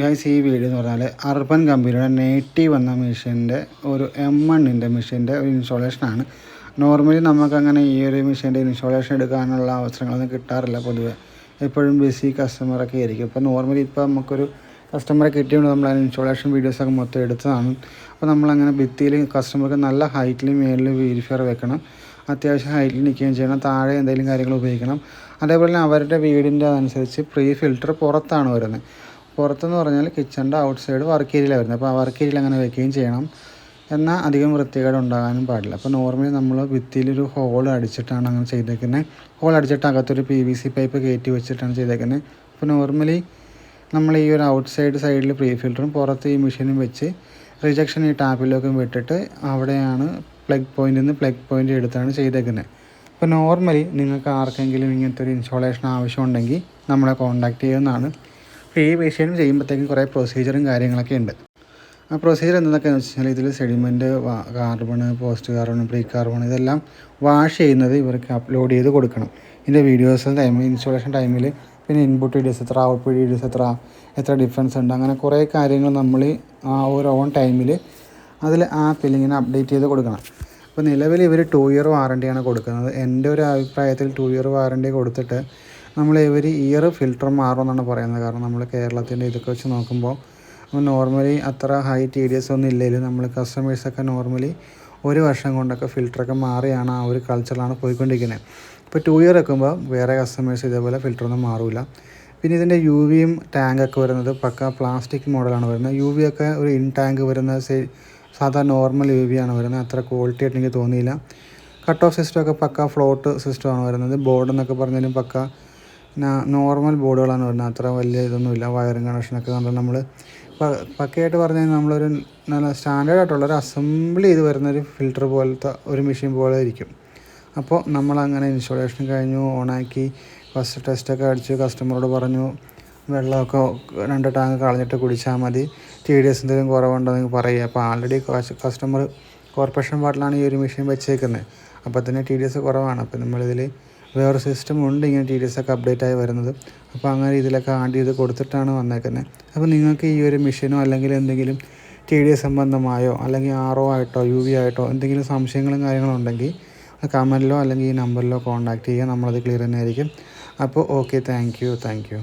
Guys, ഈ video എന്ന് പറഞ്ഞാൽ അർബൻ കമ്പനിയുടെ നേറ്റീവ് എന്ന മെഷീൻ്റെ ഒരു M1 മെഷീൻ്റെ ഒരു ഇൻസ്റ്റാളേഷനാണ്. നോർമലി നമുക്കങ്ങനെ ഈ ഒരു മെഷീൻ്റെ ഇൻസ്റ്റാളേഷൻ എടുക്കാനുള്ള അവസരങ്ങളൊന്നും കിട്ടാറില്ല. പൊതുവെ എപ്പോഴും ബിസി കസ്റ്റമറൊക്കെ ആയിരിക്കും. ഇപ്പോൾ നോർമലി ഇപ്പോൾ നമുക്കൊരു കസ്റ്റമറെ കിട്ടിയതുകൊണ്ട് നമ്മൾ അതിന് ഇൻസ്റ്റാളേഷൻ വീഡിയോസൊക്കെ മൊത്തം എടുത്തതാണ്. അപ്പോൾ നമ്മളങ്ങനെ ഭിത്തിയിൽ കസ്റ്റമർക്ക് നല്ല ഹൈറ്റിൽ മേളിൽ വീരിഫയർ വെക്കണം, അത്യാവശ്യം ഹൈറ്റിൽ നിൽക്കുകയും ചെയ്യണം, താഴെ എന്തെങ്കിലും കാര്യങ്ങൾ ഉപയോഗിക്കണം. അതേപോലെ തന്നെ അവരുടെ വീടിൻ്റെ അനുസരിച്ച് പ്രീ ഫിൽറ്റർ പുറത്താണ് വരുന്നത്. പുറത്തെന്ന് പറഞ്ഞാൽ കിച്ചണിൻ്റെ ഔട്ട് സൈഡ് വർക്ക് ഏരിയയിലാണ് വരുന്നത്. അപ്പോൾ ആ വർക്ക് ഏരിയയിൽ അങ്ങനെ വെക്കുകയും ചെയ്യണം. എന്നാൽ അധികം വൃത്തികേട് ഉണ്ടാകാനും പാടില്ല. അപ്പോൾ നോർമലി നമ്മൾ ഭിത്തിയിലൊരു ഹോൾ അടിച്ചിട്ടാണ് അങ്ങനെ ചെയ്തേക്കുന്നത്. ഹോൾ അടിച്ചിട്ട് അകത്തൊരു PVC പൈപ്പ് കയറ്റി വെച്ചിട്ടാണ് ചെയ്തേക്കുന്നത്. അപ്പോൾ നോർമലി നമ്മൾ ഈ ഒരു ഔട്ട് സൈഡിൽ പ്രീ ഫിൽറ്ററും പുറത്ത് ഈ മെഷീനും വെച്ച് റിജക്ഷൻ ഈ ടാപ്പിലൊക്കെ വിട്ടിട്ട് അവിടെയാണ് പ്ലഗ് പോയിൻ്റ് എടുത്താണ് ചെയ്തേക്കുന്നത്. അപ്പോൾ നോർമലി നിങ്ങൾക്ക് ആർക്കെങ്കിലും ഇങ്ങനത്തെ ഒരു ഇൻസ്റ്റാളേഷൻ ആവശ്യമുണ്ടെങ്കിൽ നമ്മളെ കോൺടാക്റ്റ് ചെയ്യുന്നതാണ്. അപ്പോൾ ഈ മെഷീൻ ചെയ്യുമ്പോഴത്തേക്കും കുറേ പ്രൊസീജിയറും കാര്യങ്ങളൊക്കെ ഉണ്ട്. ആ പ്രൊസീജിയർ എന്തൊക്കെയാണെന്ന് വെച്ച് കഴിഞ്ഞാൽ ഇതിൽ sediment, carbon, post carbon, pre carbon ഇതെല്ലാം വാഷ് ചെയ്യുന്നത് ഇവർക്ക് അപ്ലോഡ് ചെയ്ത് കൊടുക്കണം. ഇതിൻ്റെ വീഡിയോസ് ഇൻസ്റ്റാളേഷൻ ടൈമിൽ പിന്നെ ഇൻപുട്ട് ഇഡ്യൂസ് എത്ര, ഔട്ട്പുട്ട് ഇഡ്യൂസ് എത്ര ഡിഫറൻസ് ഉണ്ട്, അങ്ങനെ കുറേ കാര്യങ്ങൾ നമ്മൾ ആ ഒരു ഓൺ ടൈമിൽ അതിൽ ആപ്പിൽ ഇങ്ങനെ അപ്ഡേറ്റ് ചെയ്ത് കൊടുക്കണം. അപ്പോൾ നിലവിൽ ഇവർ 2 ഇയർ വാറണ്ടിയാണ് കൊടുക്കുന്നത്. എൻ്റെ ഒരു അഭിപ്രായത്തിൽ 2 ഇയർ വാറണ്ടി കൊടുത്തിട്ട് ഇവർ ഇയർ ഫിൽറ്റർ മാറുമെന്നാണ് പറയുന്നത്. കാരണം നമ്മൾ കേരളത്തിൻ്റെ ഇതൊക്കെ വെച്ച് നോക്കുമ്പോൾ നോർമലി അത്ര ഹൈ TDS ഒന്നും ഇല്ലെങ്കിലും നമ്മൾ കസ്റ്റമേഴ്സൊക്കെ നോർമലി 1 വർഷം കൊണ്ടൊക്കെ ഫിൽറ്ററൊക്കെ മാറിയാണ് ആ ഒരു കൾച്ചറിലാണ് പോയിക്കൊണ്ടിരിക്കുന്നത്. ഇപ്പോൾ 2 ഇയർ വെക്കുമ്പോൾ വേറെ കസ്റ്റമേഴ്സ് ഇതേപോലെ ഫിൽറ്ററൊന്നും മാറില്ല. പിന്നെ ഇതിൻ്റെ UV ടാങ്കൊക്കെ വരുന്നത് പക്ക പ്ലാസ്റ്റിക് മോഡലാണ് വരുന്നത്. UV ഒക്കെ ഒരു ഇൻ ടാങ്ക് വരുന്നത് സാധാ നോർമൽ UV ആണ് വരുന്നത്. അത്ര ക്വാളിറ്റി ആയിട്ട് എനിക്ക് തോന്നിയില്ല. കട്ട് ഓഫ് സിസ്റ്റമൊക്കെ പക്ക ഫ്ലോട്ട് സിസ്റ്റമാണ് വരുന്നത്. ബോർഡ് എന്നൊക്കെ പറഞ്ഞാലും പക്ക നോർമൽ ബോർഡുകളാണ് വരുന്നത്. അത്ര വലിയ ഇതൊന്നുമില്ല. വയറിങ് കണക്ഷനൊക്കെ കണ്ടാൽ നമ്മൾ പക്കയായിട്ട് പറഞ്ഞാൽ നമ്മളൊരു നല്ല സ്റ്റാൻഡേർഡ് ആയിട്ടുള്ളൊരു അസംബിൾ ചെയ്ത് വരുന്നൊരു ഫിൽറ്റർ പോലത്തെ ഒരു മെഷീൻ പോലെ ഇരിക്കും. അപ്പോൾ നമ്മളങ്ങനെ ഇൻസ്റ്റാളേഷൻ കഴിഞ്ഞു, ഓണാക്കി ഫസ്റ്റ് ടെസ്റ്റൊക്കെ അടിച്ച് കസ്റ്റമറോട് പറഞ്ഞു വെള്ളമൊക്കെ 2 ടാങ്ക് കളഞ്ഞിട്ട് കുടിച്ചാൽ മതി, TDS എന്തെങ്കിലും കുറവുണ്ടോ എന്ന് പറയുക. അപ്പോൾ ആൾറെഡി കസ്റ്റമർ കോർപ്പറേഷൻ വാട്ടിലാണ് ഈ ഒരു മെഷീൻ വെച്ചേക്കുന്നത്. അപ്പോൾ തന്നെ TDS കുറവാണ്. അപ്പോൾ നമ്മളിതിൽ വേറെ സിസ്റ്റം ഉണ്ട് ഇങ്ങനെ TDS ഒക്കെ അപ്ഡേറ്റ് ആയി വരുന്നത്. അപ്പോൾ അങ്ങനെ ഇതിലൊക്കെ ആഡ് ചെയ്ത് കൊടുത്തിട്ടാണ് വന്നേക്കുന്നത്. അപ്പോൾ നിങ്ങൾക്ക് ഈ ഒരു മെഷീനോ അല്ലെങ്കിൽ എന്തെങ്കിലും TDS സംബന്ധമായോ അല്ലെങ്കിൽ RO ആയിട്ടോ UV ആയിട്ടോ എന്തെങ്കിലും സംശയങ്ങളും കാര്യങ്ങളും ഉണ്ടെങ്കിൽ കമൻറ്റിലോ അല്ലെങ്കിൽ ഈ നമ്പറിലോ കോൺടാക്റ്റ് ചെയ്യുക. നമ്മളത് ക്ലിയർ തന്നെ ആയിരിക്കും. അപ്പോൾ ഓക്കെ, താങ്ക് യു.